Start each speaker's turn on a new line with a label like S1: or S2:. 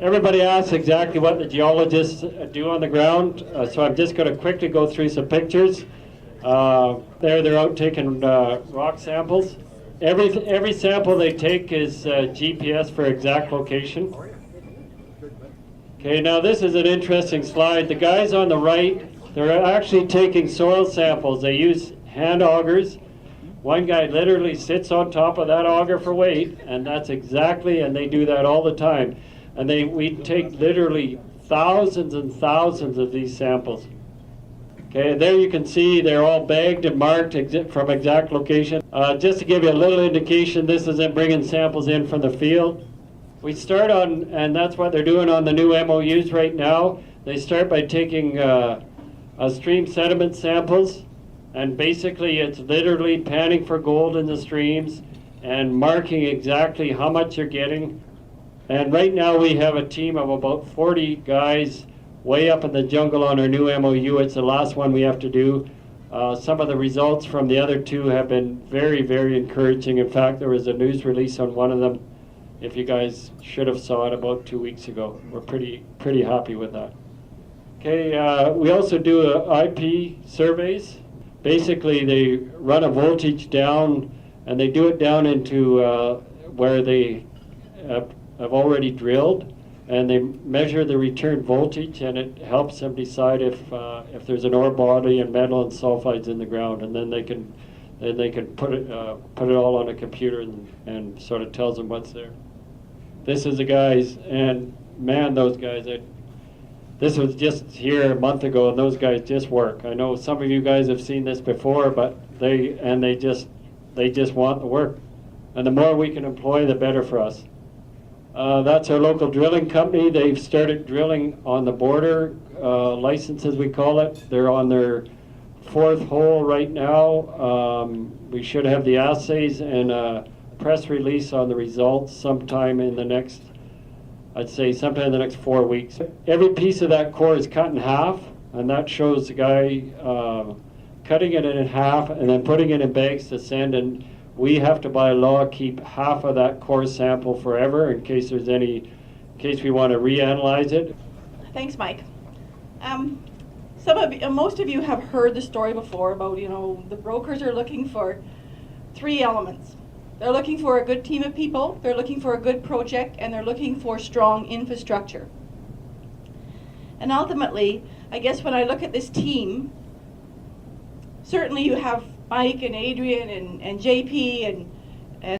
S1: Everybody asks exactly what the geologists do on the ground, so I'm just going to quickly go through some pictures. There they're out taking rock samples. Every sample they take is GPS for exact location. Okay, now this is an interesting slide. The guys on the right, they're actually taking soil samples. They use hand augers. One guy literally sits on top of that auger for weight, and that's exactly, and they do that all the time. And we take literally thousands and thousands of these samples. Okay, there you can see they're all bagged and marked from exact location. Just to give you a little indication, this isn't bringing samples in from the field. We start on, and that's what they're doing on the new MOUs right now. They start by taking stream sediment samples, and basically it's literally panning for gold in the streams and marking exactly how much you're getting. And right now we have a team of about 40 guys way up in the jungle on our new MOU. It's the last one we have to do. Some of the results from the other two have been very, very encouraging. In fact, there was a news release on one of them. If you guys should have saw it about 2 weeks ago. We're pretty happy with that. Okay, we also do IP surveys. Basically, they run a voltage down, and they do it down into where they have already drilled, and they measure the return voltage, and it helps them decide if there's an ore body and metal and sulfides in the ground, and then they can put it all on a computer and sort of tells them what's there. This is the guys, and man, those guys, this was just here a month ago, and those guys just work. I know some of you guys have seen this before, but they just want the work, and the more we can employ, the better for us. That's our local drilling company. They've started drilling on the border license, as we call it. They're on their 4th hole right now. We should have the assays and a press release on the results sometime in the next, I'd say sometime in the next 4 weeks. Every piece of that core is cut in half, and that shows the guy cutting it in half and then putting it in bags to send. And we have to, by law, keep half of that core sample forever in case we want to reanalyze it.
S2: Thanks, Mike. Most of you have heard the story before about, the brokers are looking for 3 elements. They're looking for a good team of people, they're looking for a good project, and they're looking for strong infrastructure. And ultimately, I guess when I look at this team, certainly you have Mike and Adrian and JP and